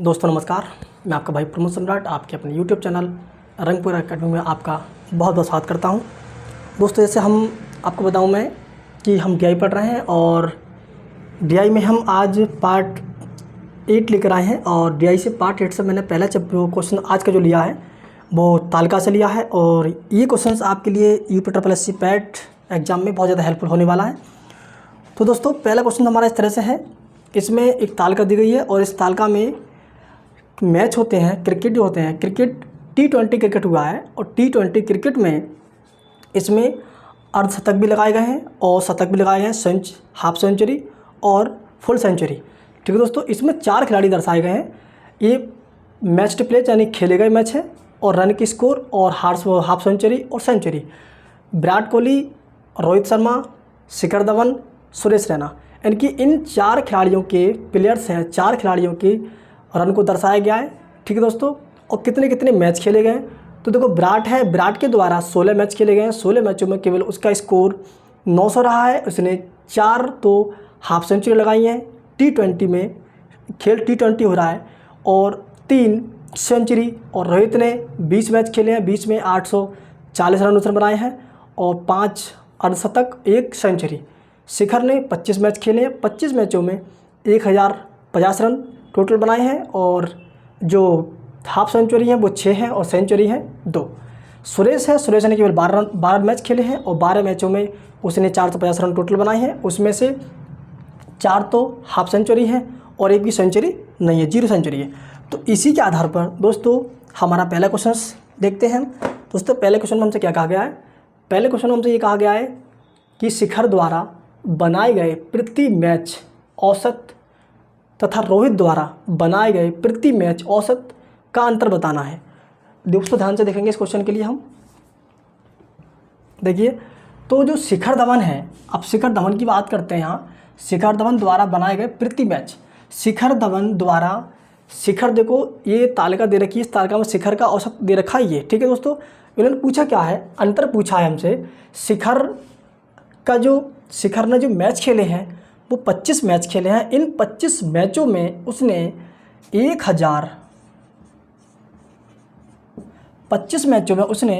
दोस्तों नमस्कार, मैं आपका भाई प्रमोद सम्राट आपके अपने YouTube चैनल रंगपुर एकेडमी में आपका बहुत बहुत स्वागत करता हूं। दोस्तों जैसे हम आपको बताऊं मैं कि हम DI पढ़ रहे हैं और DI में हम आज पार्ट 8 लेकर आए हैं और DI से पार्ट 8 से मैंने पहला क्वेश्चन आज का जो लिया है वो तालिका से लिया है और ये क्वेश्चन आपके लिए UPSSC पैट एग्ज़ाम में बहुत ज़्यादा हेल्पफुल होने वाला है। तो दोस्तों पहला क्वेश्चन हमारा इस तरह से है, इसमें एक तालिका दी गई है और इस तालिका में मैच होते हैं, क्रिकेट जो होते हैं, क्रिकेट T20 क्रिकेट हुआ है और T20 क्रिकेट में इसमें अर्धशतक भी लगाए गए हैं और शतक भी लगाए गए हैं, हाफ सेंचुरी और फुल सेंचुरी। ठीक है दोस्तों, इसमें 4 खिलाड़ी दर्शाए गए हैं। ये मैच टू प्ले यानी खेले गए मैच है और रन की स्कोर और हाफ सेंचुरी और सेंचुरी। विराट कोहली, रोहित शर्मा, शिखर धवन, सुरेश रैना, यानी कि इन 4 खिलाड़ियों के प्लेयर्स हैं, 4 खिलाड़ियों के रन को दर्शाया गया है। ठीक है दोस्तों, और कितने कितने मैच खेले गए हैं तो देखो विराट है, विराट के द्वारा 16 मैच खेले गए हैं। 16 मैचों में केवल उसका स्कोर 900 रहा है। उसने 4 तो हाफ सेंचुरी लगाई हैं। T20 में खेल T20 हो रहा है और 3 सेंचुरी। और रोहित ने 20 मैच खेले हैं, 20 में 840 रन उसने बनाए हैं और 5 अर्धशतक, 1 सेंचुरी। शिखर ने 25 मैच खेले हैं, 25 मैचों में 1050 रन टोटल बनाए हैं और जो हाफ सेंचुरी हैं वो 6 हैं और सेंचुरी हैं 2। सुरेश है, सुरेश ने केवल 12 मैच खेले हैं और 12 मैचों में उसने 450 रन टोटल बनाए हैं। उसमें से 4 तो हाफ सेंचुरी हैं और 1 भी सेंचुरी नहीं है, 0 सेंचुरी है। तो इसी के आधार पर दोस्तों हमारा पहला क्वेश्चन देखते हैं। दोस्तों पहले क्वेश्चन में हमसे क्या कहा गया है? पहले क्वेश्चन में हमसे ये कहा गया है कि शिखर द्वारा बनाए गए प्रति मैच औसत तथा रोहित द्वारा बनाए गए प्रति मैच औसत का अंतर बताना है। दोस्तों ध्यान से देखेंगे इस क्वेश्चन के लिए हम देखिए, तो जो शिखर धवन है, अब शिखर धवन की बात करते हैं यहाँ। शिखर धवन द्वारा बनाए गए प्रति मैच, शिखर धवन द्वारा, शिखर देखो ये तालिका दे रखी है, इस तालिका में शिखर का औसत दे रखा ही है। ठीक है दोस्तों, इन्होंने पूछा क्या है, अंतर पूछा है हमसे। शिखर ने जो मैच खेले हैं वो 25 मैच खेले हैं। इन 25 मैचों में उसने 25 मैचों में उसने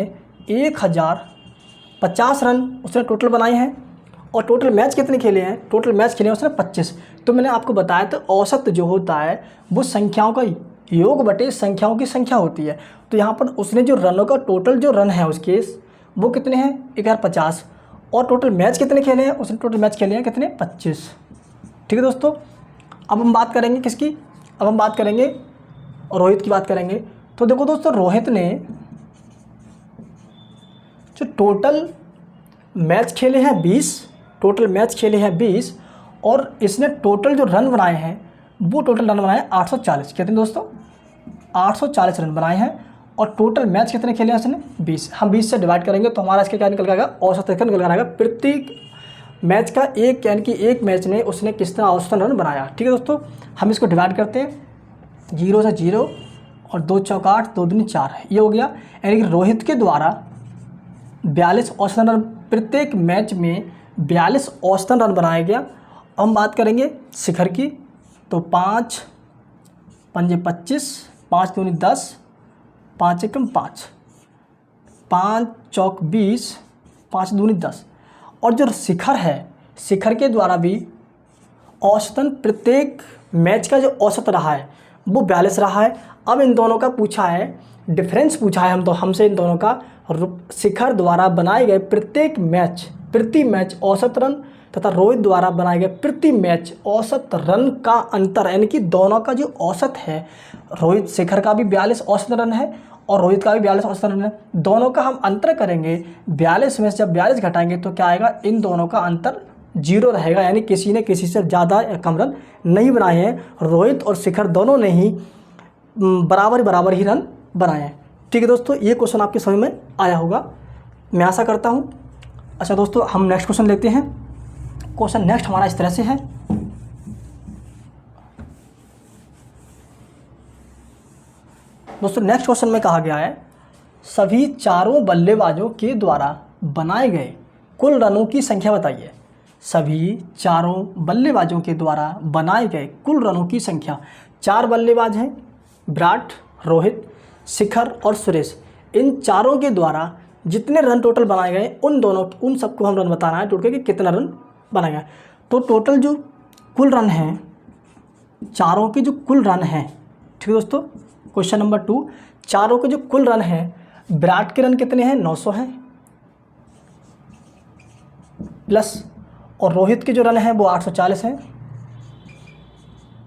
1050 रन उसने टोटल बनाए हैं। और टोटल मैच कितने खेले हैं? टोटल मैच खेले हैं उसने 25। तो मैंने आपको बताया था औसत जो होता है वो संख्याओं का योग बटे संख्याओं की संख्या होती है। तो यहाँ पर उसने जो रनों का टोटल जो रन है उसके वो कितने हैं? 1050। और टोटल मैच कितने खेले हैं? उसने टोटल मैच खेले हैं कितने? 25। ठीक है दोस्तों, अब हम बात करेंगे किसकी? अब हम बात करेंगे रोहित की बात करेंगे। तो देखो दोस्तों, रोहित ने जो टोटल मैच खेले हैं 20, टोटल मैच खेले हैं 20 और इसने टोटल जो रन बनाए हैं वो टोटल रन बनाए 840। कितने दोस्तों? 840 रन बनाए हैं। और टोटल मैच कितने खेले हैं उसने? 20। हम 20 से डिवाइड करेंगे तो हमारा इसका क्या निकल जाएगा? औसत निकल कर आएगा प्रत्येक मैच का एक, यानी कि एक मैच में उसने कितना औसतन रन बनाया। ठीक है दोस्तों, हम इसको डिवाइड करते हैं, 0 से 0 और 2 चौका 8, 2 दूनी 4, ये हो गया। यानी कि रोहित के द्वारा 42 औसतन रन, प्रत्येक मैच में 42 औसतन रन बनाया गया। अब हम बात करेंगे शिखर की, तो 5 पंजे 25, 5 दूनी 10, 5 एकम 5, 5 चौक 20, 5 दूनी 10। और जो शिखर है, शिखर के द्वारा भी औसतन प्रत्येक मैच का जो औसत रहा है वो 42 रहा है। अब इन दोनों का पूछा है, डिफरेंस पूछा है हमसे इन दोनों का। शिखर द्वारा बनाए गए प्रत्येक मैच प्रति मैच औसत रन तथा रोहित द्वारा बनाए गए प्रति मैच औसत रन का अंतर, यानी कि दोनों का जो औसत है, रोहित शिखर का भी 42 औसत रन है और रोहित का भी 42 औसत रन है। दोनों का हम अंतर करेंगे, 42 में से जब 42 घटाएंगे तो क्या आएगा? इन दोनों का अंतर 0 रहेगा, यानी किसी ने किसी से ज़्यादा या कम रन नहीं बनाए हैं। रोहित और शिखर दोनों ने ही बराबर ही रन बनाए हैं। ठीक है दोस्तों, ये क्वेश्चन आपके समझ में आया होगा, मैं आशा करता हूँ। अच्छा दोस्तों, हम नेक्स्ट क्वेश्चन लेते हैं। क्वेश्चन नेक्स्ट हमारा इस तरह से है। दोस्तों नेक्स्ट क्वेश्चन में कहा गया है, सभी चारों बल्लेबाजों के द्वारा बनाए गए कुल रनों की संख्या बताइए। सभी चारों बल्लेबाजों के द्वारा बनाए गए कुल रनों की संख्या। 4 बल्लेबाज हैं, विराट, रोहित, शिखर और सुरेश, इन चारों के द्वारा जितने रन टोटल बनाए गए उन सबको हम रन बताना है टोटल कि कितना रन बनाया गया। तो टोटल जो कुल रन हैं, चारों के जो कुल रन हैं, ठीक है दोस्तों, क्वेश्चन नंबर 2, चारों के जो कुल रन हैं, विराट के रन कितने हैं, 900 हैं प्लस, और रोहित के जो रन हैं वो 840 हैं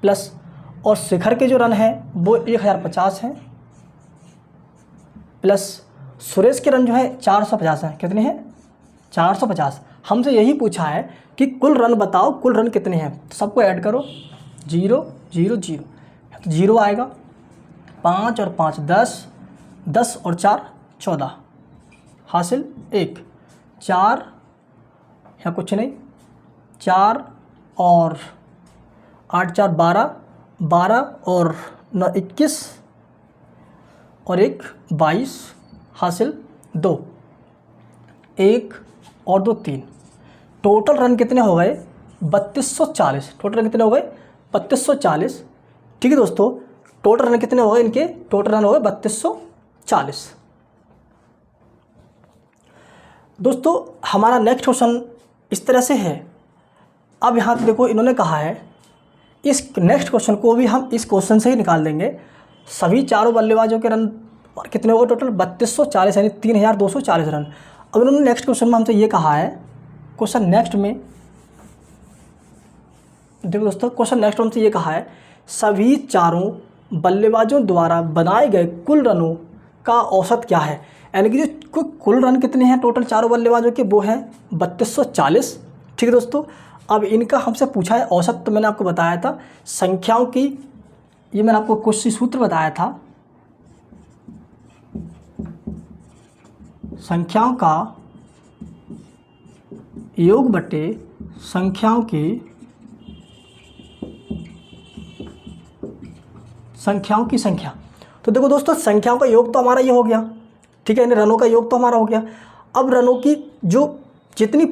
प्लस, और शिखर के जो रन हैं वो 1050 हैं प्लस, सुरेश के रन जो है 450 हैं। कितने हैं, 450। हमसे यही पूछा है कि कुल रन बताओ, कुल रन कितने हैं, तो सबको ऐड करो, 0 0 0, तो 0 आएगा, 5 और 5 10, 10 और 4 14, हासिल 1, 4 यहाँ कुछ नहीं, 4 और 8 4 12, 12 और 9 21 और 1 22, हासिल 2, 1 और 2 3। टोटल रन कितने हो गए, 3240। टोटल रन कितने हो गए, 3240। ठीक है दोस्तों, टोटल रन कितने हो गए इनके, टोटल रन हो गए 3240। दोस्तों हमारा नेक्स्ट क्वेश्चन इस तरह से है। अब यहाँ पे देखो इन्होंने कहा है, इस नेक्स्ट क्वेश्चन को भी हम इस क्वेश्चन से ही निकाल देंगे। सभी चारों बल्लेबाजों के रन कितने हो गए टोटल, 3240 यानी 3240 रन। अब इन्होंने नेक्स्ट क्वेश्चन में हमसे ये कहा है, क्वेश्चन नेक्स्ट में देखो दोस्तों, क्वेश्चन नेक्स्ट में हमसे ये कहा है, सभी चारों बल्लेबाजों द्वारा बनाए गए कुल रनों का औसत क्या है। यानी कि जो कुल रन कितने हैं टोटल चारों बल्लेबाजों के, वो हैं 3240। ठीक है दोस्तों, अब इनका हमसे पूछा है औसत। तो मैंने आपको बताया था संख्याओं की, ये मैंने आपको कुछ सूत्र बताया था, संख्याओं का योग बटे संख्याओं की संख्या। तो देखो दोस्तों, संख्याओं का योग तो हमारा ये हो गया, ठीक है, यानी रनों का योग तो हमारा हो गया। अब रनों की जो जितनी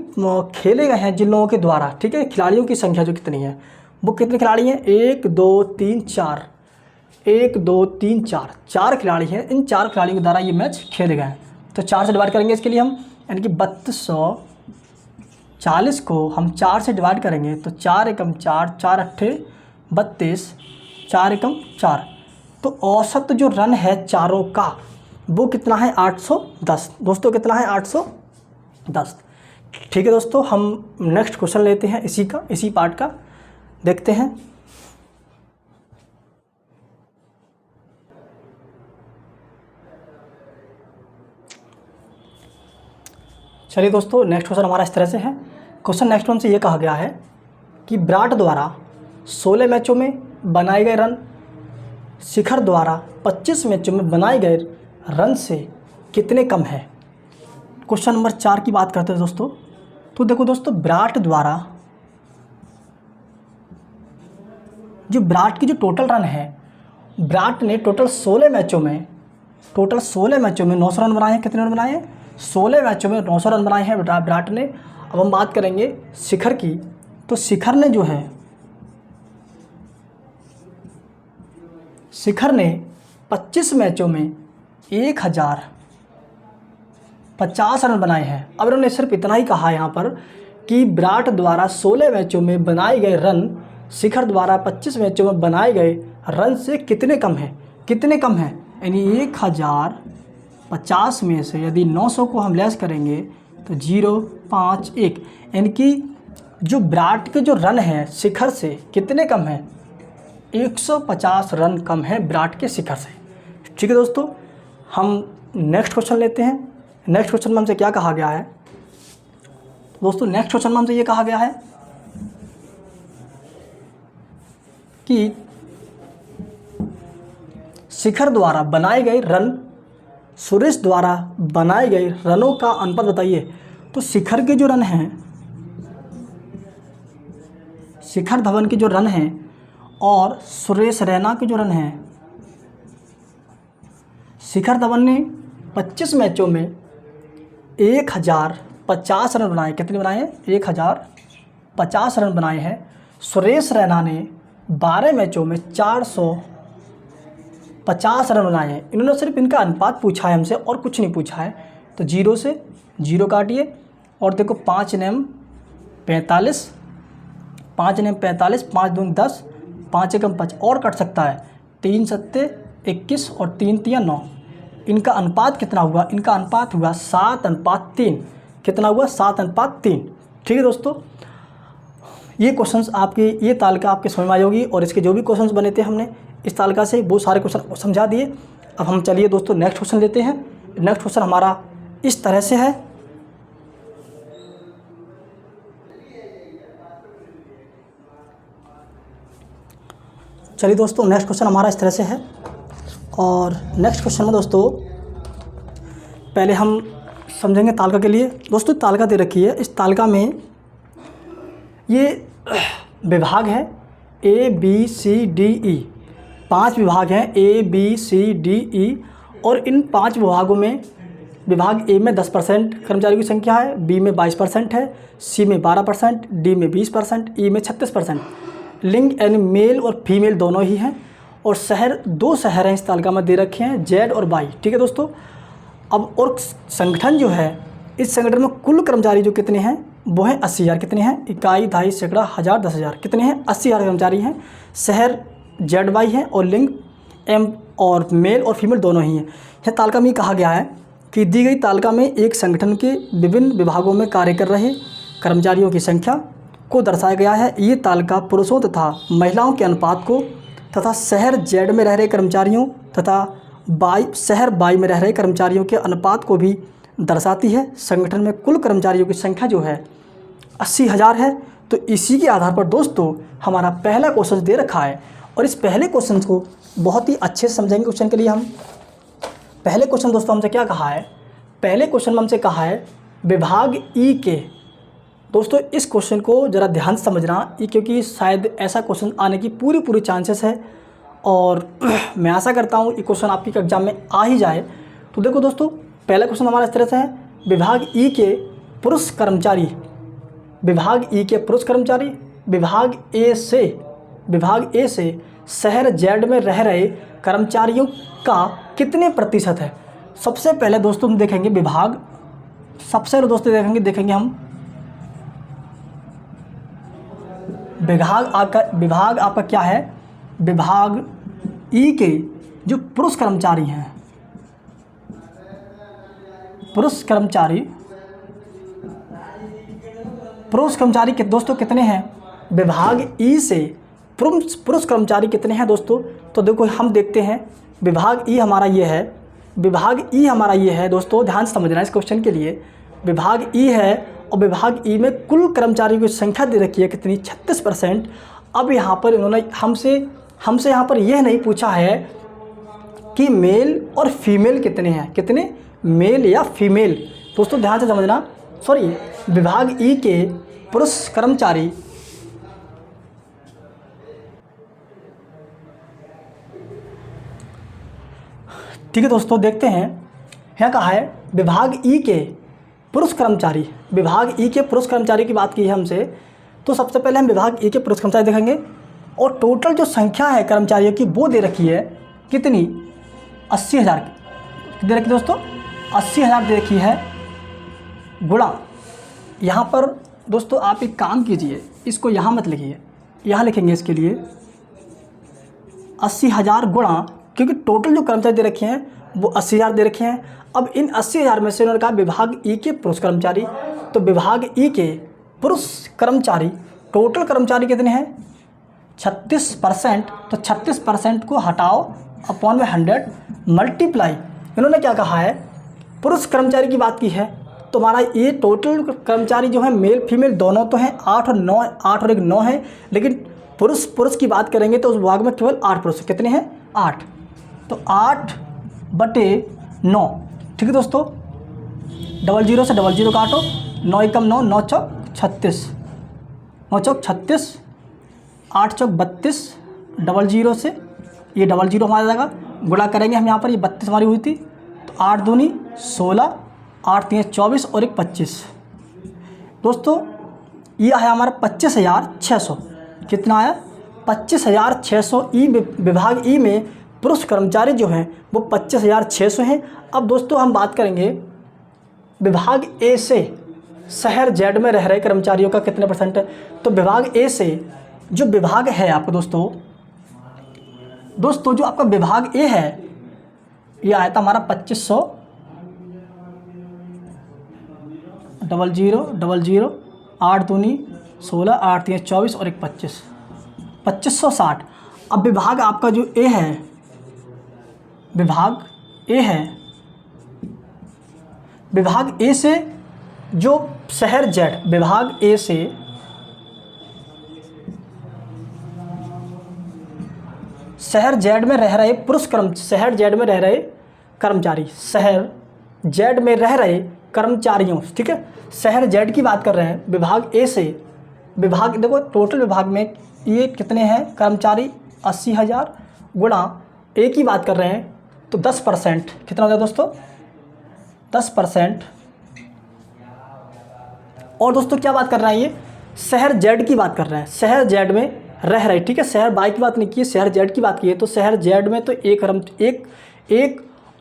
खेले गए हैं जिन लोगों के द्वारा, ठीक है, खिलाड़ियों की संख्या जो कितनी है, वो कितने खिलाड़ी हैं, 1 2 3 4, 1 2 3 4, 4 खिलाड़ी हैं। इन 4 खिलाड़ियों के द्वारा ये मैच खेले गए हैं। तो 4 से डिवाइड करेंगे इसके लिए हम, यानी कि 3240 को हम 4 से डिवाइड करेंगे तो 4 एकम 4, 4 अट्ठे 32, 4 एकम 4। तो औसत जो रन है चारों का वो कितना है, 810। दोस्तों कितना है, 810। ठीक है दोस्तों, हम नेक्स्ट क्वेश्चन लेते हैं इसी पार्ट का, देखते हैं। चलिए दोस्तों, नेक्स्ट क्वेश्चन हमारा इस तरह से है। क्वेश्चन नेक्स्ट वन से ये कहा गया है कि विराट द्वारा 16 मैचों में बनाए गए रन शिखर द्वारा 25 मैचों में बनाए गए रन से कितने कम है। क्वेश्चन नंबर 4 की बात करते हैं दोस्तों। तो देखो दोस्तों, विराट की जो टोटल रन है, विराट ने टोटल 16 मैचों में 900 रन बनाए हैं। कितने रन बनाए हैं, 16 मैचों में 900 रन बनाए हैं विराट ने। अब हम बात करेंगे शिखर की। तो शिखर ने 25 मैचों में 1050 रन बनाए हैं। अब इन्होंने सिर्फ इतना ही कहा यहाँ पर कि विराट द्वारा 16 मैचों में बनाए गए रन शिखर द्वारा 25 मैचों में बनाए गए रन से कितने कम हैं। यानी 1050 में से यदि 900 को हम लेस करेंगे तो 051, यानी कि जो विराट के जो रन हैं शिखर से कितने कम हैं, 150 रन कम है विराट के शिखर से। ठीक है दोस्तों, हम नेक्स्ट क्वेश्चन लेते हैं। नेक्स्ट क्वेश्चन में हमसे क्या कहा गया है दोस्तों, नेक्स्ट क्वेश्चन में हमसे ये कहा गया है कि शिखर द्वारा बनाए गए रन सुरेश द्वारा बनाए गए रनों का अनुपात बताइए। तो शिखर के जो रन हैं, शिखर धवन के जो रन हैं और सुरेश रैना के जो रन हैं, शिखर धवन ने 25 मैचों में 1050 रन बनाए। कितने बनाए हैं, 1050 रन बनाए हैं। सुरेश रैना ने 12 मैचों में 50 रन बनाए हैं। इन्होंने सिर्फ इनका अनुपात पूछा है हमसे और कुछ नहीं पूछा है। तो 0 से 0 काटिए और देखो 5 नेम 45, 5 नेम 45, 5 दूनी 10, 5 एकम 5 और कट सकता है, 3 सत्ते 21 और 3 तिया 9। इनका अनुपात कितना हुआ? इनका अनुपात हुआ 7:3। कितना हुआ? 7:3। ठीक है दोस्तों, ये क्वेश्चंस आपकी ये तालिका आपके समझ में आई होगी और इसके जो भी क्वेश्चंस बने थे हमने इस तालिका से वो सारे क्वेश्चन समझा दिए। अब हम चलिए दोस्तों नेक्स्ट क्वेश्चन लेते हैं। नेक्स्ट क्वेश्चन हमारा इस तरह से है। चलिए दोस्तों नेक्स्ट क्वेश्चन हमारा इस तरह से है और नेक्स्ट क्वेश्चन में दोस्तों पहले हम समझेंगे तालिका के लिए। दोस्तों तालिका दे रखी है, इस तालिका में ये विभाग है A B C D E, 5 विभाग हैं A B C D E और इन 5 विभागों में विभाग A में 10% कर्मचारियों की संख्या है, B में 22% है, C में 12%, D में 20%, E में 36%। लिंग यानी मेल और फीमेल दोनों ही हैं और शहर 2 शहर हैं इस तालिका में दे रखे हैं, Z और Y। ठीक है दोस्तों, अब और संगठन जो है, इस संगठन में कुल कर्मचारी जो कितने हैं वो हैं 80,000। कितने हैं? इकाई, दहाई, सैकड़ा, हज़ार, 10,000। कितने हैं? 80,000 कर्मचारी हैं। शहर ZY है और लिंग M और मेल और फीमेल दोनों ही हैं। यह तालिका में कहा गया है कि दी गई तालिका में एक संगठन के विभिन्न विभागों में कार्य कर रहे कर्मचारियों की संख्या को दर्शाया गया है। ये तालिका पुरुषों तथा महिलाओं के अनुपात को तथा शहर Z में रह रहे कर्मचारियों तथा शहर Y में रह रहे कर्मचारियों के अनुपात को भी दर्शाती है। संगठन में कुल कर्मचारियों की संख्या जो है 80,000 है। तो इसी के आधार पर दोस्तों हमारा पहला क्वेश्चन दे रखा है और इस पहले क्वेश्चन को बहुत ही अच्छे से समझेंगे। क्वेश्चन के लिए हम पहले क्वेश्चन दोस्तों हमसे क्या कहा है? पहले क्वेश्चन में हमसे कहा है विभाग ई के। दोस्तों इस क्वेश्चन को ज़रा ध्यान से समझना क्योंकि शायद ऐसा क्वेश्चन आने की पूरी चांसेस है और मैं आशा करता हूँ ये क्वेश्चन आपके एग्जाम में आ ही जाए। तो देखो दोस्तों पहला क्वेश्चन हमारा इस तरह से है, विभाग ई के पुरुष कर्मचारी, विभाग ई के पुरुष कर्मचारी विभाग ए से शहर Z में रह रहे कर्मचारियों का कितने प्रतिशत है? सबसे पहले दोस्तों हम देखेंगे विभाग, सबसे पहले दोस्तों देखेंगे हम विभाग आपका क्या है? विभाग ई के जो पुरुष कर्मचारी हैं, पुरुष कर्मचारी के दोस्तों कितने हैं? विभाग ई से पुरुष कर्मचारी कितने हैं दोस्तों? तो देखो हम देखते हैं विभाग ई हमारा ये है, विभाग ई हमारा ये है दोस्तों, ध्यान से समझना इस क्वेश्चन के लिए। विभाग ई है और विभाग ई में कुल कर्मचारियों की संख्या दे रखी है कितनी? 36%। अब यहाँ पर इन्होंने हमसे यहाँ पर यह नहीं पूछा है कि मेल और फीमेल कितने हैं, कितने मेल या फीमेल। दोस्तों ध्यान से समझना, सॉरी विभाग ई के पुरुष कर्मचारी ठीक है दोस्तों, देखते हैं यहाँ कहा है विभाग ई के पुरुष कर्मचारी, विभाग ई के पुरुष कर्मचारी की बात की है हमसे। तो सबसे पहले हम विभाग ई के पुरुष कर्मचारी देखेंगे और टोटल जो संख्या है कर्मचारियों की वो दे रखी है कितनी? 80,000 दे रखी दोस्तों, 80,000 दे रखी है गुणा। यहाँ पर दोस्तों आप एक काम कीजिए, इसको यहाँ मत लिखिए, यहाँ लिखेंगे इसके लिए 80,000 गुणा, क्योंकि टोटल जो कर्मचारी दे रखे हैं वो 80,000 दे रखे हैं। अब इन 80,000 में से उन्होंने कहा विभाग ई के पुरुष कर्मचारी, तो विभाग ई के पुरुष कर्मचारी टोटल कर्मचारी कितने हैं? 36%। तो 36% को हटाओ अपॉन में 100 मल्टीप्लाई, इन्होंने क्या कहा है? पुरुष कर्मचारी की बात की है। तो हमारा ये टोटल कर्मचारी जो है मेल फीमेल दोनों तो हैं, 8 और 9, 8 और 1 9 है, लेकिन पुरुष की बात करेंगे तो उस विभाग में केवल 8 पुरुष कितने हैं? 8। तो 8/9। ठीक है दोस्तों, 00 से 00 काटो, 9 एकम 9, 9 चौक 36, 9 चौक 36, 8 चौक 32, 00 से ये 00 हमारा जाएगा, गुणा करेंगे हम यहाँ पर, ये 32 हमारी हुई थी, तो 8 दूनी 16, 8 3 24 और 1 25। दोस्तों ये आया हमारा 25,600। कितना आया? 25,600। विभाग ई में पुरुष कर्मचारी जो हैं वो 25,600 हैं। अब दोस्तों हम बात करेंगे विभाग ए से शहर जेड में रह रहे कर्मचारियों का कितने परसेंट है। तो विभाग ए से जो विभाग है आपका दोस्तों जो आपका विभाग ए है ये आया था हमारा 2500 0000 8 दूनी 16 8 3 24 और 1 25 2560। अब विभाग आपका जो ए है विभाग ए से जो शहर जेड विभाग ए से शहर जेड में रह रहे शहर जेड में रह रहे कर्मचारी शहर जेड में रह रहे कर्मचारियों, ठीक है, शहर जेड की बात कर रहे हैं। विभाग ए से विभाग देखो टोटल विभाग में ये कितने हैं कर्मचारी 80,000 गुणा ए की बात कर रहे हैं तो 10% कितना हो जाए दोस्तों 10%। और दोस्तों क्या बात कर रहे हैं ये शहर जेड की बात कर रहे हैं, शहर जेड में रह रहे, ठीक है, शहर बाई की बात नहीं की, शहर जेड की बात की है। तो शहर जेड में तो एक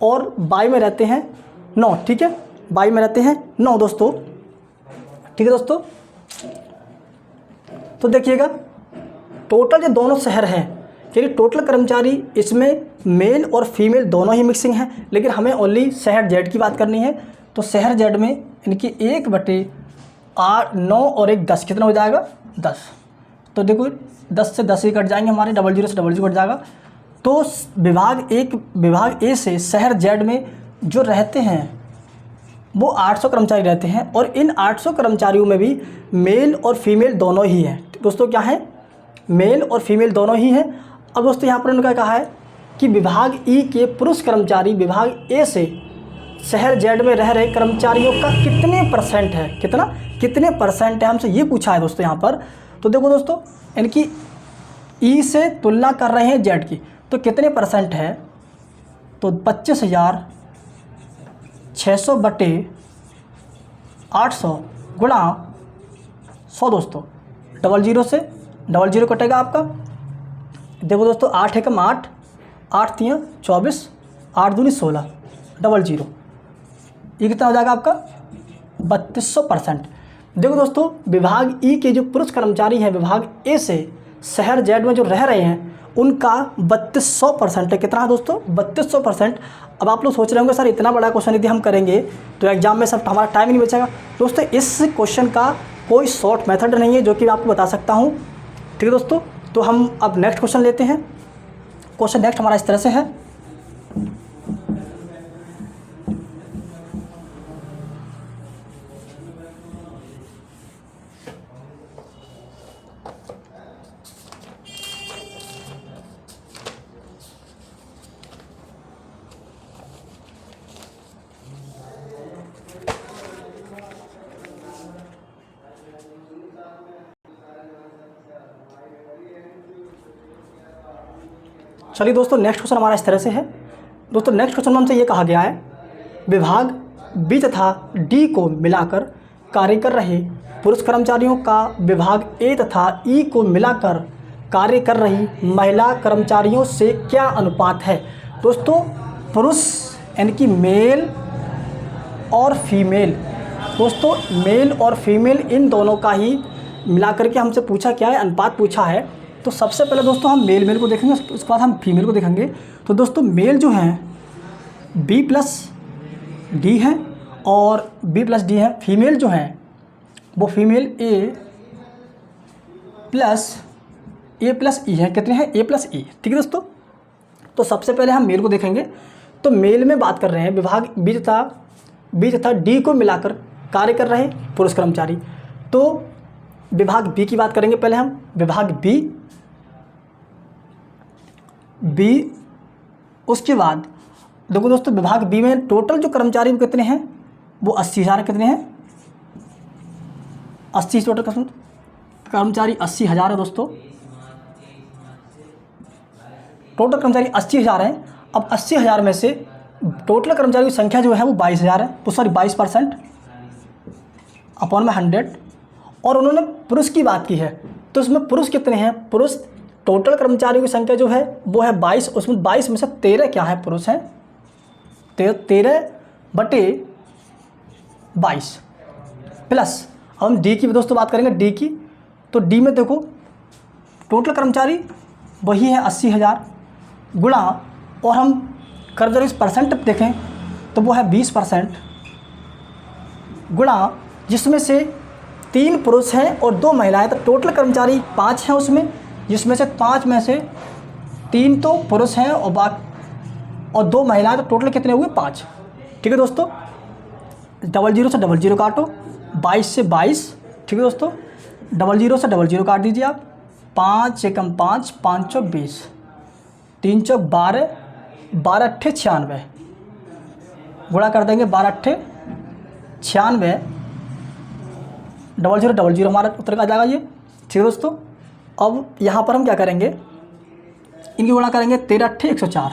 और बाई में रहते हैं 9, ठीक है, बाई में रहते हैं 9 दोस्तों, ठीक है दोस्तों। तो देखिएगा टोटल जो दोनों शहर हैं यानी टोटल कर्मचारी इसमें मेल और फीमेल दोनों ही मिक्सिंग हैं, लेकिन हमें ओनली शहर जेड की बात करनी है। तो शहर जेड में इनकी 1/9 और 1 10 कितना हो जाएगा 10। तो देखो 10 से 10 ही कट जाएंगे हमारे, 00 से 00 कट जाएगा। तो विभाग ए से शहर जेड में जो रहते हैं वो 800 कर्मचारी रहते हैं और इन 800 कर्मचारियों में भी मेल और फीमेल दोनों ही हैं दोस्तों। क्या है मेल और फीमेल दोनों ही हैं। अब दोस्तों यहाँ पर उन्होंने कहा है कि विभाग ई के पुरुष कर्मचारी विभाग ए से शहर जेड में रह रहे कर्मचारियों का कितने परसेंट है, कितने परसेंट है हमसे ये पूछा है दोस्तों यहाँ पर। तो देखो दोस्तों इनकी ई से तुलना कर रहे हैं जेड की, तो कितने परसेंट है तो 25,600 बटे 800 गुणा 100 दोस्तों, 00 से 00 कटेगा आपका। देखो दोस्तों 8 एकम 8 8 3 24 8 दूनी 16 00 ये कितना हो जाएगा आपका 3200%। देखो दोस्तों विभाग ई के जो पुरुष कर्मचारी हैं विभाग ए से शहर जेड में जो रह रहे हैं उनका 3200% है। कितना है दोस्तों 3200%। अब आप लोग सोच रहे होंगे सर इतना बड़ा क्वेश्चन यदि हम करेंगे तो एग्जाम में सब हमारा टाइम ही नहीं बचेगा। दोस्तों इस क्वेश्चन का कोई शॉर्ट मेथड नहीं है जो कि मैं आपको बता सकता हूँ, ठीक है दोस्तों। तो हम अब नेक्स्ट क्वेश्चन लेते हैं। क्वेश्चन नेक्स्ट हमारा इस तरह से है, चलिए दोस्तों नेक्स्ट क्वेश्चन हमारा इस तरह से है। दोस्तों नेक्स्ट क्वेश्चन में हमसे ये कहा गया है विभाग बी तथा डी को मिलाकर कार्य कर रहे पुरुष कर्मचारियों का विभाग ए तथा ई को मिलाकर कार्य कर रही महिला कर्मचारियों से क्या अनुपात है। दोस्तों पुरुष यानी कि मेल और फीमेल, दोस्तों मेल और फीमेल इन दोनों का ही मिलाकर के हमसे पूछा क्या है अनुपात पूछा है। तो सबसे पहले दोस्तों हम मेल को देखेंगे, उसके बाद हम फीमेल को देखेंगे। तो दोस्तों मेल जो हैं बी प्लस डी हैं और बी प्लस डी हैं, फीमेल जो हैं वो फीमेल ए प्लस ई है। कितने हैं ए प्लस ई, ठीक है दोस्तों। तो सबसे पहले हम मेल को देखेंगे। तो मेल में बात कर रहे हैं विभाग बी तथा डी को मिलाकर कार्य कर रहे पुरुष कर्मचारी। तो विभाग बी की बात करेंगे पहले हम। विभाग बी उसके बाद देखो दोस्तों विभाग बी में टोटल जो कर्मचारी कितने हैं वो 80,000 कितने हैं 80 टोटल कर्मचारी 80,000 है दोस्तों। टोटल कर्मचारी 80,000 हैं। अब 80,000 में से टोटल कर्मचारी की संख्या जो है वो 22,000 है, तो सॉरी 22% अपॉन में 100। और उन्होंने पुरुष की बात की है तो इसमें पुरुष कितने हैं, पुरुष टोटल कर्मचारियों की संख्या जो है वो है 22, उसमें 22 में से 13 क्या है, पुरुष हैं, 13/22 प्लस हम डी की दोस्तों बात करेंगे, डी की। तो डी में देखो टोटल कर्मचारी वही है 80,000 गुणा, और हम कर्मचारी परसेंट देखें तो वो है 20% गुणा, जिसमें से 3 पुरुष हैं और 2 महिलाएं, तो टोटल कर्मचारी 5 हैं उसमें, जिसमें से 5 में से 3 तो पुरुष हैं और 2 महिलाएं, तो टोटल कितने हुए, 5। ठीक है दोस्तों, 00 से 00 काटो, 22 से 22, ठीक है दोस्तों, 00 से 00 काट दीजिए आप, 5 एकम 5, 5 चौक 20, 3 चौक 12, 12 अट्ठे 96, गुणा कर देंगे 12 अट्ठे 96, 0000 हमारा उत्तर का आ जाएगा ये। ठीक है दोस्तों, अब यहाँ पर हम क्या करेंगे, इनकी गुणा करेंगे, 13 अट्ठे 104,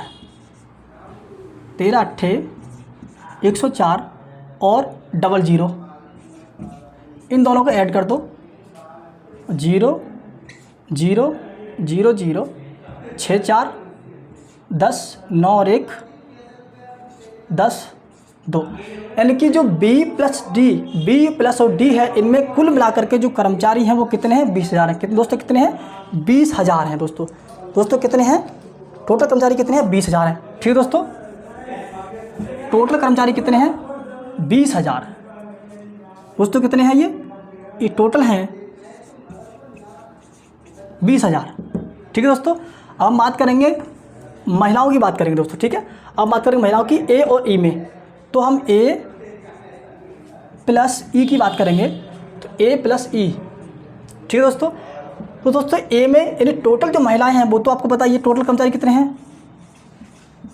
13 अट्ठे 104 और 00, इन दोनों को ऐड कर दो, 0 0 0 0 6 4 10 9 और 1 10 2, यानी कि जो B प्लस और D है, इनमें कुल मिलाकर के जो कर्मचारी हैं वो कितने हैं, 20,000 हैं। कितने दोस्तों, कितने हैं, 20,000 हैं दोस्तों कितने हैं, टोटल कर्मचारी कितने हैं, 20,000 हैं। ठीक है दोस्तों, टोटल कर्मचारी कितने हैं, 20,000 दोस्तों, कितने हैं ये टोटल हैं 20,000। ठीक है दोस्तों, अब हम बात करेंगे महिलाओं की बात करेंगे दोस्तों। ठीक है, अब बात करेंगे महिलाओं की ए और ई में, तो हम ए प्लस ई की बात करेंगे, तो ए प्लस ई। ठीक है दोस्तों, तो दोस्तों ए में यानी टोटल जो महिलाएं हैं वो तो आपको पता है, ये टोटल कर्मचारी कितने हैं,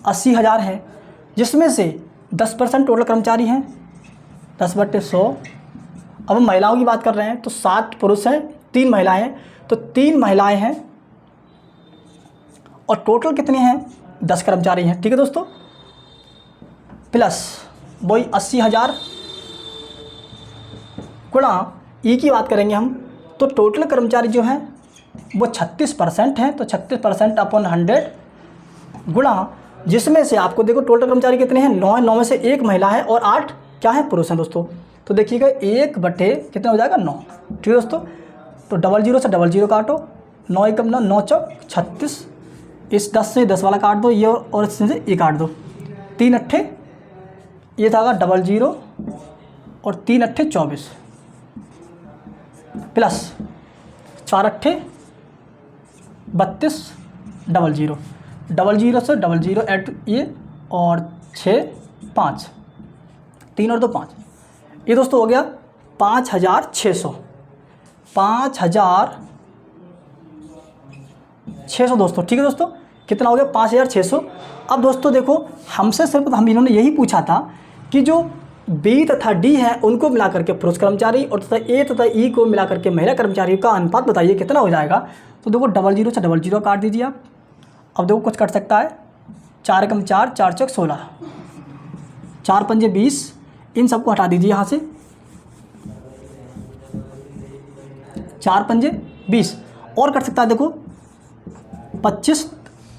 80,000 हैं, जिसमें से 10% टोटल कर्मचारी हैं, 10/100। अब हम महिलाओं की बात कर रहे हैं, तो 7 पुरुष हैं, 3 महिलाएं हैं, तो 3 महिलाएं हैं और टोटल कितने हैं, 10 कर्मचारी हैं। ठीक है दोस्तों, प्लस वही 80,000 गुणा ई की बात करेंगे हम, तो टोटल कर्मचारी जो हैं वो 36% हैं, तो 36% अपॉन 100 गुणा, जिसमें से आपको देखो टोटल कर्मचारी कितने हैं, 9 है, 9 में से 1 महिला है और 8 क्या है, पुरुष हैं दोस्तों। तो देखिएगा 1 बटे कितना हो जाएगा, 9। ठीक है दोस्तों, तो 00 से 00 काटो, 9 एकम 9, 9 चौक 36, इस 10 से 10 वाला काट दो, ये और इससे ये काट दो, 3 अट्ठे, ये था 00 और 3 अट्ठे 24 प्लस 4 अट्ठे 32, 00 से 00 ऐड ये, और 6 5, 3 और 2 5, ये दोस्तों हो गया 5,600 दोस्तों। ठीक है दोस्तों, कितना हो गया, 5,600। अब दोस्तों देखो, हमसे सिर्फ हम इन्होंने यही पूछा था कि जो बी तथा डी है उनको मिलाकर के पुरुष कर्मचारी और तथा ए तथा ई को मिलाकर के महिला कर्मचारियों का अनुपात बताइए कितना हो जाएगा। तो देखो 00 से 00 काट दीजिए आप। अब देखो कुछ कट सकता है, 4 एकम 4, 4 चौक 16, 4 पंजे 20, इन सबको हटा दीजिए यहाँ से, 4 पंजे 20, और कट सकता है देखो 25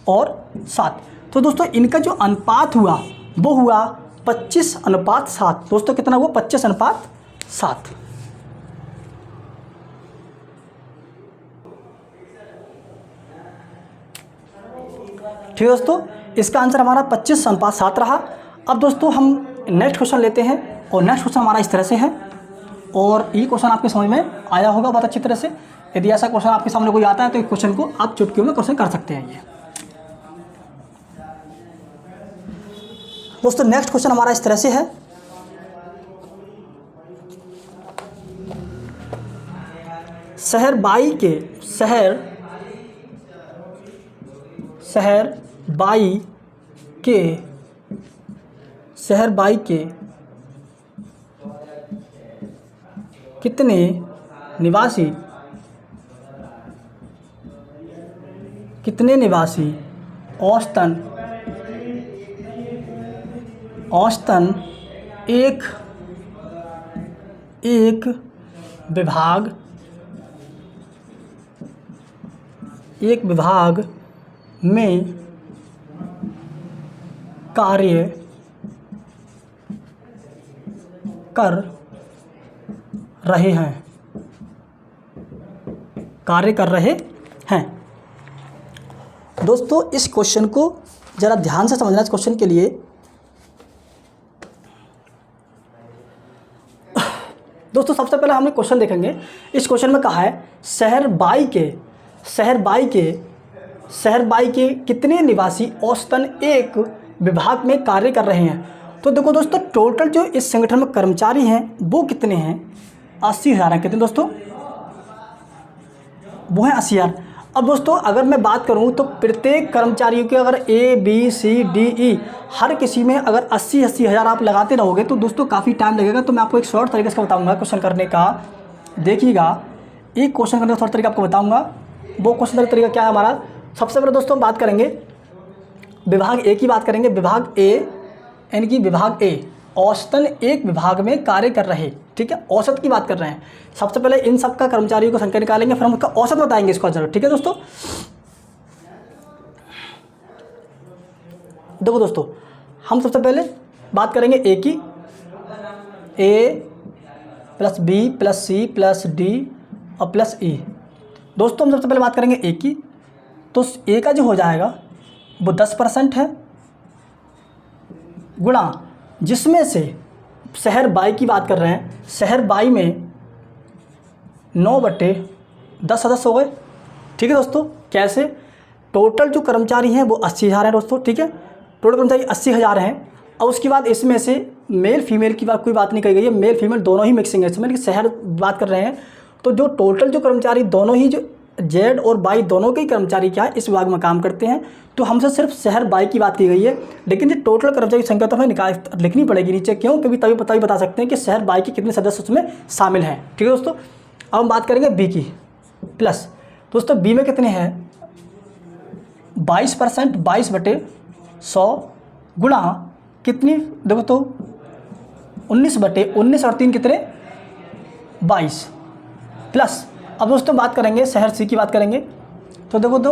और 7। तो दोस्तों इनका जो अनुपात हुआ वो हुआ 25:7। दोस्तों कितना हुआ, 25:7। ठीक है दोस्तों, इसका आंसर हमारा 25:7 रहा। अब दोस्तों हम नेक्स्ट क्वेश्चन लेते हैं, और नेक्स्ट क्वेश्चन हमारा इस तरह से है, और ये क्वेश्चन आपके समझ में आया होगा बहुत अच्छी तरह से। यदि ऐसा क्वेश्चन आपके सामने कोई आता है तो इस क्वेश्चन को आप चुटकियों में क्वेश्चन कर सकते हैं। ये दोस्तों नेक्स्ट क्वेश्चन हमारा इस तरह से है, शहर बाई के कितने निवासी औसतन एक विभाग एक विभाग में कार्य कर रहे हैं, कार्य कर रहे हैं। दोस्तों इस क्वेश्चन को ज़रा ध्यान से समझना। इस क्वेश्चन के लिए दोस्तों सबसे पहले हम एक क्वेश्चन देखेंगे। इस क्वेश्चन में कहा है शहर बाई के कितने निवासी औसतन एक विभाग में कार्य कर रहे हैं। तो देखो दोस्तों टोटल जो इस संगठन में कर्मचारी हैं वो कितने हैं, 80,000 हैं। कितने दोस्तों, वो हैं 80,000। अब दोस्तों अगर मैं बात करूं तो प्रत्येक कर्मचारियों के अगर A B C D E हर किसी में अगर 80,000 आप लगाते रहोगे तो दोस्तों काफ़ी टाइम लगेगा। तो मैं आपको एक शॉर्ट तरीके से बताऊंगा क्वेश्चन करने का। देखिएगा एक क्वेश्चन करने का शॉर्ट तरीका आपको बताऊंगा। वो क्वेश्चन तरीका क्या है हमारा। सबसे पहले दोस्तों हम बात करेंगे विभाग A की बात करेंगे। विभाग A यानी कि विभाग A औसतन एक विभाग में कार्य कर रहे, ठीक है, औसत की बात कर रहे हैं। सबसे पहले इन सब का कर्मचारियों को संख्या निकालेंगे, फिर हम उसका औसत बताएंगे इसको जरूर, ठीक है दोस्तों। देखो दोस्तों हम सबसे पहले बात करेंगे A की, A plus B plus C plus D और प्लस E। दोस्तों हम सबसे पहले बात करेंगे A की, तो A का जो हो जाएगा वो 10% है, गुणा जिसमें से शहर बाई की बात कर रहे हैं। शहर बाई में 9/10 सदस्य हो गए, ठीक है दोस्तों। कैसे, टोटल जो कर्मचारी हैं वो 80,000 हैं दोस्तों, ठीक है, टोटल कर्मचारी 80,000 हैं। और उसके बाद इसमें से मेल फीमेल की बात कोई बात नहीं कही गई है, मेल फीमेल दोनों ही मिक्सिंग है इसमें, शहर बात कर रहे हैं। तो जो टोटल जो कर्मचारी दोनों ही, जो जेड और बाई दोनों के ही कर्मचारी क्या है इस विभाग में काम करते हैं। तो हमसे सिर्फ शहर बाई की बात की गई है, लेकिन ये टोटल कर्मचारी की संख्या तो हमें लिखनी पड़ेगी नीचे। क्यों, क्योंकि तभी बता सकते हैं कि शहर बाई के कितने सदस्य उसमें शामिल हैं, ठीक है दोस्तों। अब हम बात करेंगे बी की प्लस। दोस्तों बी में कितने हैं, 22%, 22/100 गुणा कितनी, देखो तो 19/19 और 3 कितने, 22 प्लस। अब दोस्तों बात करेंगे शहर सी की बात करेंगे। तो देखो तो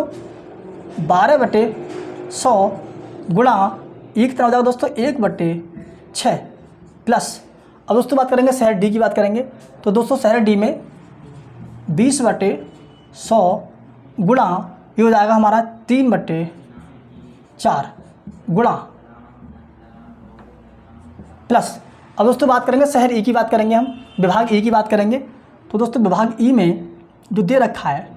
12/100 गुणा ई कितना हो जाएगा दोस्तों, 1/6 प्लस। अब दोस्तों बात करेंगे शहर डी की बात करेंगे। तो दोस्तों शहर डी में 20/100 गुणा ये हो जाएगा हमारा 3/4 गुणा प्लस। अब दोस्तों बात करेंगे शहर ई की बात करेंगे, हम विभाग ई की बात करेंगे। तो दोस्तों विभाग ई में जो दे रखा है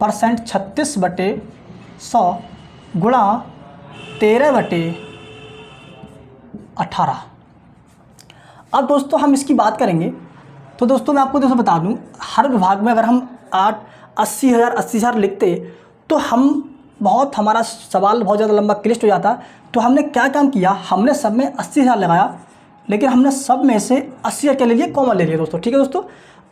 परसेंट 36/100 गुणा 13/18। अब दोस्तों हम इसकी बात करेंगे। तो दोस्तों मैं आपको दोस्तों बता दूं, हर विभाग में अगर हम 80,000 लिखते तो हमारा सवाल बहुत ज़्यादा लंबा क्लिष्ट हो जाता। तो हमने क्या काम किया, हमने सब में 80,000 लगाया, लेकिन हमने सब में से 80,000 क्या ले लिया, कॉमन ले लिया दोस्तों, ठीक है दोस्तों।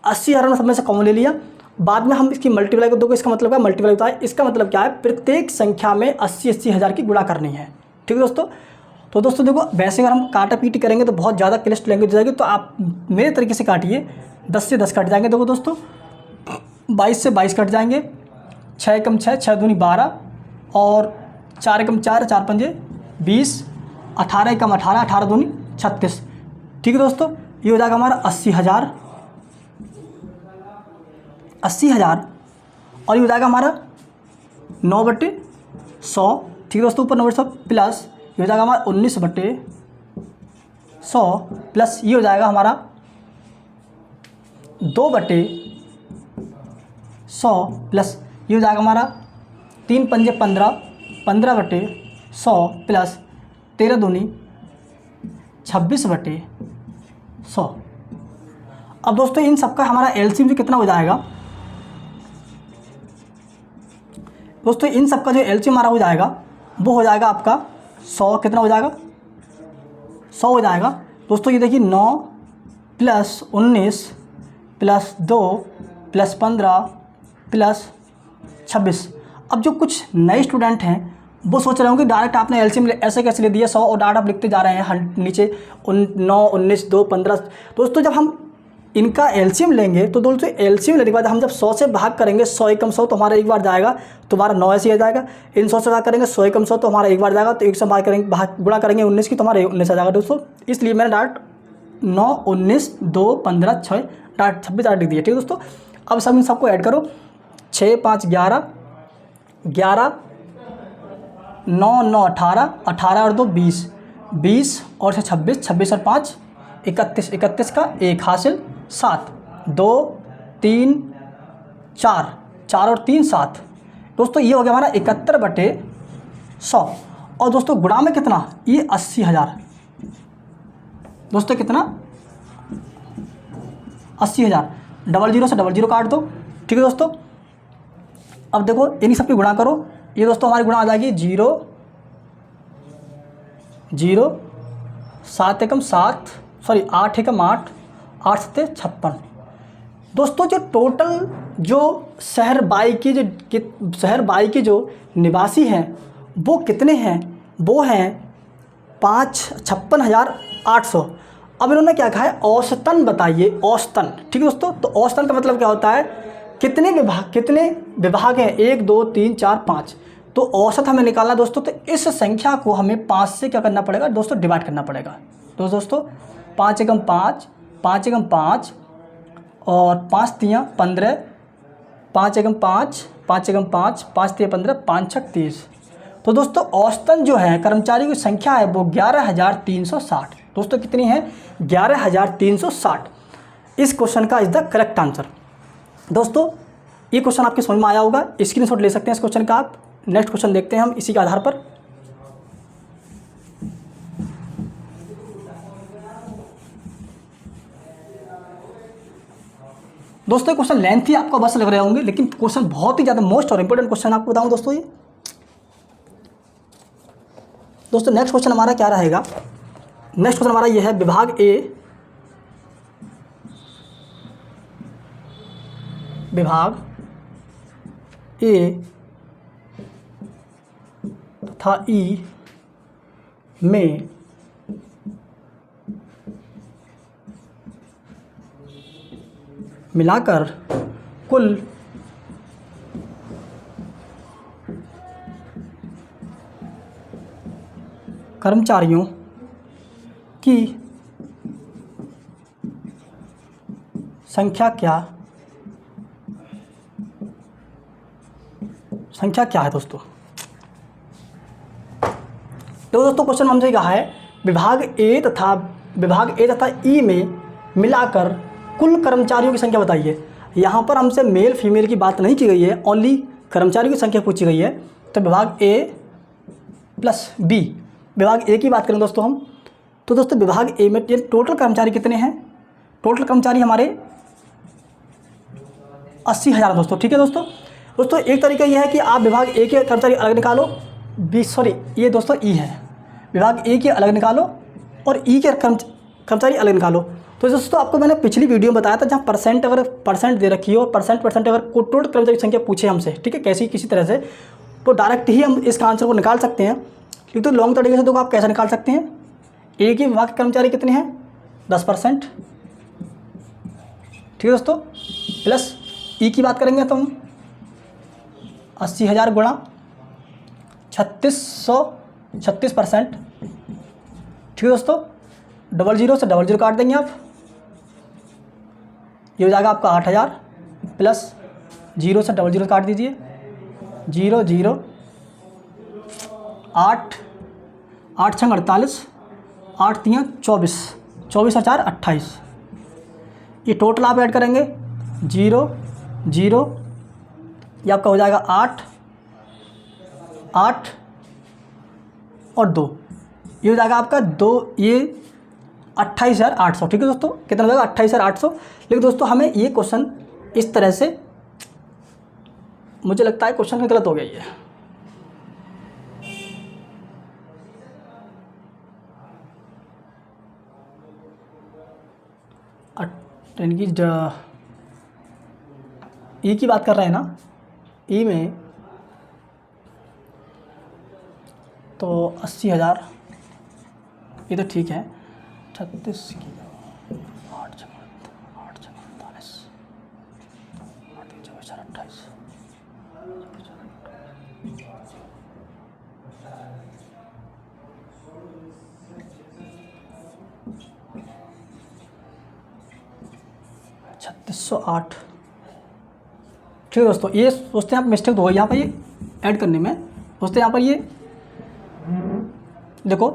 80,000 हमने सब में से कॉमन ले लिया। बाद में हम इसकी मल्टीप्लाई कर दोगे, इसका मतलब क्या, मल्टीप्लाई होता है, इसका मतलब क्या है, प्रत्येक संख्या में 80,000 की गुणा करनी है, ठीक है दोस्तों। तो दोस्तों देखो वैसे अगर हम काटा पीटी करेंगे तो बहुत ज़्यादा क्लिष्ट लैंग्वेज हो जाएगी, तो आप मेरे तरीके से काटिए। 10 से 10 कट जाएंगे, देखो दोस्तों 22 से 22 कट जाएंगे, 6 कम 6, 6 दूनी 12 और 4 कम 4, 4 पंजे 20, 18 कम 18, 18 दूनी 36, ठीक है दोस्तों। ये हो जाएगा हमारा 80,000 और ये हो जाएगा हमारा 9/100, ठीक है दोस्तों, ऊपर 9/100 प्लस ये हो जाएगा हमारा 19/100 प्लस ये हो जाएगा हमारा 2/100 प्लस ये हो जाएगा हमारा 3 पंजे 15, 15/100 प्लस 13 दूनी 26/100। अब दोस्तों इन सबका हमारा एलसीएम जो कितना हो जाएगा दोस्तों, इन सबका जो एलसीएम हमारा हो जाएगा वो हो जाएगा आपका 100, कितना हो जाएगा, 100 हो जाएगा दोस्तों। ये देखिए 9 प्लस 19 प्लस 2 प्लस 15 प्लस 26। अब जो कुछ नए स्टूडेंट हैं वो सोच रहे होंगे डायरेक्ट आपने एलसीएम ऐसे कैसे ले दिया 100 और डायरेक्ट आप लिखते जा रहे हैं नीचे 9, 19, 2, 15। दोस्तों जब हम इनका एलसीएम लेंगे तो दोस्तों एलसीएम लेने के बाद हम जब 100 से भाग करेंगे, 100 एकम 100 तो हमारा एक बार जाएगा, तो हमारा 9 ऐसे ही आ जाएगा। इन 100 से भाग करेंगे 100 एकम 100 तो हमारा एक बार जाएगा, तो 1 से भाग करेंगे, गुणा करेंगे 19 की तो हमारा 19 आ जाएगा दोस्तों। इसलिए मैंने डाट 9 19 2 15 6 डाट 26 डाट लिख दिया। ठीक है दोस्तों, अब सब इन सबको ऐड करो, 6 5 11 11 9 9 18 18 और 2 20 20 और 6 26 26 और 5 31 31 का 1 हासिल 7 2 3 4 4 और 3 7। दोस्तों ये हो गया हमारा 71/100। और दोस्तों गुणा में कितना, ये 80,000। दोस्तों कितना, 80,000। 00 से 00 काट दो। ठीक है दोस्तों, अब देखो इन्हीं सबकी गुणा करो। ये दोस्तों हमारी गुणा आ जाएगी 0 0 7 एकम 7 सॉरी 8 एकम 8 8 सत्ते 56। दोस्तों जो टोटल जो शहर बाई के जो निवासी हैं वो कितने हैं, वो हैं 56,800। अब इन्होंने क्या कहा है, औसतन बताइए, औसतन। ठीक है दोस्तों, तो औसतन का मतलब क्या होता है, कितने विभाग हैं, 1 2 3 4 5, तो औसत हमें निकालना है दोस्तों। तो इस संख्या को हमें 5 से क्या करना पड़ेगा दोस्तों, डिवाइड करना पड़ेगा। तो दोस्तों 5 एकम 5 5 एकम 5 और 5 तियाँ 15 5 एकम 5 5 एकम 5 5 तियाँ 15 5 छक 30। तो दोस्तों औसतन जो है कर्मचारियों की संख्या है वो 11,360। दोस्तों कितनी है, 11,360। इस क्वेश्चन का इज द करेक्ट आंसर। दोस्तों ये क्वेश्चन आपके समझ में आया होगा, स्क्रीनशॉट ले सकते हैं इस क्वेश्चन का आप। नेक्स्ट क्वेश्चन देखते हैं हम इसी के आधार पर। दोस्तों ये क्वेश्चन लेंथी आपको बस लग रहे होंगे, लेकिन क्वेश्चन बहुत ही ज़्यादा मोस्ट और इंपॉर्टेंट क्वेश्चन आपको बताऊं दोस्तों ये। दोस्तों नेक्स्ट क्वेश्चन हमारा क्या रहेगा, नेक्स्ट क्वेश्चन हमारा ये है, विभाग ए तथा ई में मिलाकर कुल कर्मचारियों की संख्या क्या है दोस्तों। तो दोस्तों क्वेश्चन हमसे कहा है विभाग ए तथा ई में मिलाकर कुल कर्मचारियों की संख्या बताइए। यहाँ पर हमसे मेल फीमेल की बात नहीं की गई है, ओनली कर्मचारियों की संख्या पूछी गई है। तो विभाग ए प्लस बी, विभाग ए की बात करें दोस्तों हम, तो दोस्तों विभाग ए में ये टोटल कर्मचारी कितने हैं, टोटल कर्मचारी हमारे 80,000 दोस्तों। ठीक है दोस्तों एक तरीका यह है कि आप विभाग ए के कर्मचारी अलग निकालो, ये दोस्तों ई है, विभाग ए के अलग निकालो और ई के कर्मचारी अलग निकालो। तो दोस्तों आपको मैंने पिछली वीडियो में बताया था, जहाँ परसेंट दे रखी हो, परसेंट अगर टोटल कर्मचारी की संख्या पूछे हमसे, ठीक है, किसी तरह से, तो डायरेक्ट ही हम इसका आंसर को निकाल सकते हैं। तो लॉन्ग तरीके से देखो आप कैसे निकाल सकते हैं। ए के विभाग के कर्मचारी कितने हैं, 10%। ठीक है दोस्तों, प्लस ई की बात करेंगे तो हम 80,000 गुणा 36% ठीक है दोस्तों, 00 से 00 काट देंगे आप, ये हो जाएगा आपका 8,000 प्लस 0 से 00 काट दीजिए, 0 0 8 8 छंग 48 8 तियाँ 24 24 और 4 28। ये टोटल आप ऐड करेंगे 0 0, ये आपका हो जाएगा 8 8 और 2, ये हो जाएगा आपका 2, ये 28,800। ठीक है दोस्तों, कितना हो जाएगा 28,800। लेकिन दोस्तों हमें ये क्वेश्चन इस तरह से, मुझे लगता है क्वेश्चन गलत हो गया ये। इनकी ई की बात कर रहे हैं ना, ई में तो 80,000, ये तो ठीक है, 36 की 8 8 28। $3608। ठीक है दोस्तों, ये सोचते हैं आप मिस्टेक हो गई यहाँ पर ये ऐड करने में। दोस्तों यहाँ पर ये देखो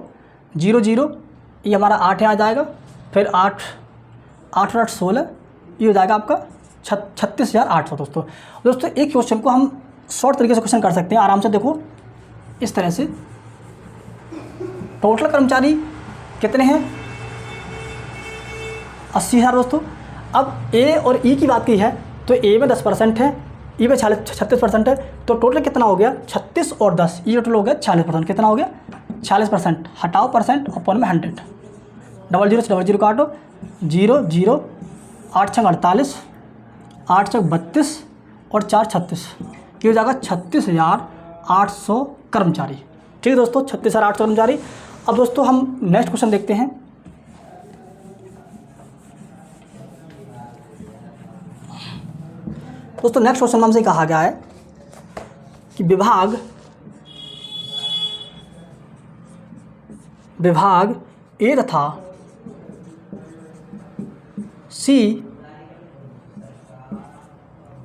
00, ये हमारा 8 आ जाएगा, फिर 8 8 और 8 16, ये हो जाएगा आपका 36,800। दोस्तों एक क्वेश्चन को हम शॉर्ट तरीके से क्वेश्चन कर सकते हैं आराम से। देखो इस तरह से, टोटल कर्मचारी कितने हैं? 80,000 दोस्तों। अब ए और ई की बात की है तो ए में 10% है, ई में 36% है, तो टोटल कितना हो गया? 36 और 10, ये टोटल हो गया 40%। कितना हो गया? 40%। हटाओ परसेंट, अपन में 100, 00 से 00 काटो, 0 0, 8 छंग 48, 8 छंग 32 और 4 36, ये हो जाएगा 36,800 कर्मचारी। ठीक है दोस्तों, 36,800 कर्मचारी। अब दोस्तों हम नेक्स्ट क्वेश्चन देखते हैं। दोस्तों नेक्स्ट क्वेश्चन में हमसे कहा गया है कि विभाग ए तथा सी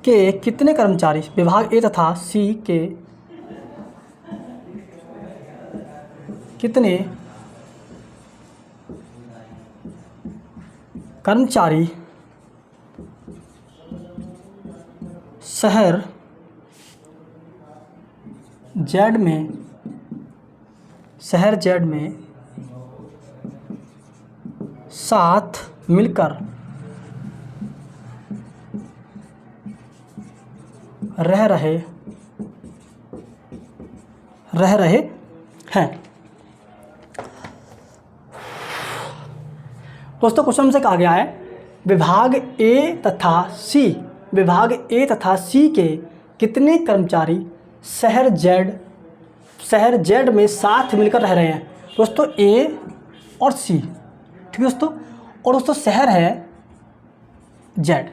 के कितने कर्मचारी, विभाग ए तथा सी के कितने कर्मचारी शहर जेड में साथ मिलकर रह रहे हैं। दोस्तों क्वेश्चन से कहा गया है विभाग ए तथा सी के कितने कर्मचारी शहर जेड में साथ मिलकर रह रहे हैं। दोस्तों ए और सी, ठीक है दोस्तों, और दोस्तों शहर है जेड।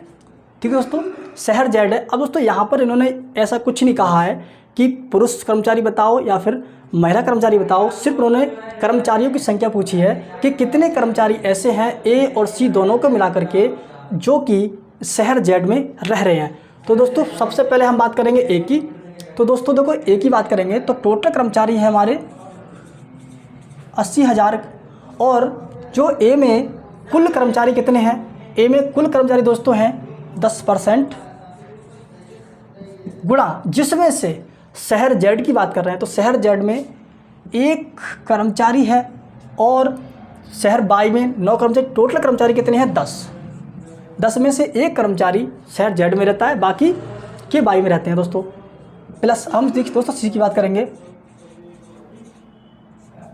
ठीक है दोस्तों, शहर जेड है। अब दोस्तों यहाँ पर इन्होंने ऐसा कुछ नहीं कहा है कि पुरुष कर्मचारी बताओ या फिर महिला कर्मचारी बताओ, सिर्फ उन्होंने कर्मचारियों की संख्या पूछी है कि कितने कर्मचारी ऐसे हैं ए और सी दोनों को मिला करके जो कि शहर जेड में रह रहे हैं। तो दोस्तों सबसे पहले हम बात करेंगे ए की। तो दोस्तों देखो ए की बात करेंगे तो टोटल कर्मचारी है हमारे 80,000, और जो ए में कुल कर्मचारी कितने हैं? ए में कुल कर्मचारी दोस्तों हैं 10% गुणा, जिसमें से शहर जेड की बात कर रहे हैं तो शहर जेड में 1 कर्मचारी है और शहर बाई में 9 कर्मचारी। टोटल कर्मचारी कितने हैं? 10 में से 1 कर्मचारी शहर जेड में रहता है, बाकी के बाई में रहते हैं दोस्तों। प्लस हम दोस्तों सी की बात करेंगे,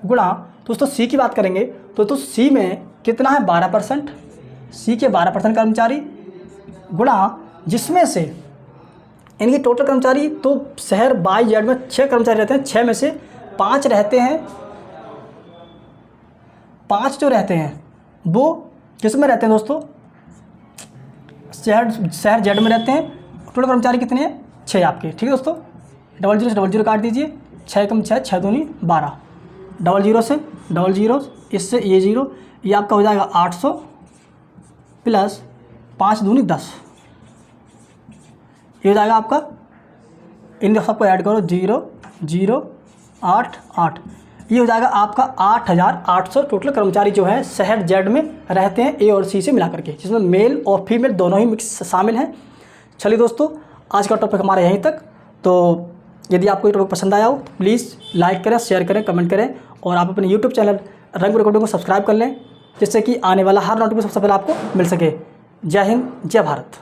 गुणा दोस्तों सी की बात करेंगे तो सी में कितना है? 12%। सी के 12% कर्मचारी गुणा, जिसमें से इनकी टोटल कर्मचारी तो शहर बाई जेड में 6 कर्मचारी रहते हैं, 6 में से 5 रहते हैं, 5 जो रहते हैं वो किस में रहते हैं दोस्तों? शहर जेड में रहते हैं। टोटल कर्मचारी कितने हैं? 6 आपके। ठीक है दोस्तों, 00 से 00 काट दीजिए, 6 कम 6, 6 दूनी 12, 00 से 00, इससे ये 0, ये आपका हो जाएगा 800 प्लस 5 दूनी 10, ये हो जाएगा आपका, इन सबको ऐड करो 0 0 8 8, ये हो जाएगा आपका 8,800 टोटल कर्मचारी जो है शहर जेड में रहते हैं ए और सी से मिला करके, जिसमें मेल और फीमेल दोनों ही मिक्स शामिल हैं। चलिए दोस्तों, आज का टॉपिक हमारा यहीं तक। तो यदि आपको ये टॉपिक पसंद आया हो तो प्लीज़ लाइक करें, शेयर करें, कमेंट करें, और आप अपने यूट्यूब चैनल रंग रिकॉर्डिंग को सब्सक्राइब कर लें, जिससे कि आने वाला हर नोटिफिकेशन सबसे पहले आपको मिल सके। जय हिंद, जय भारत।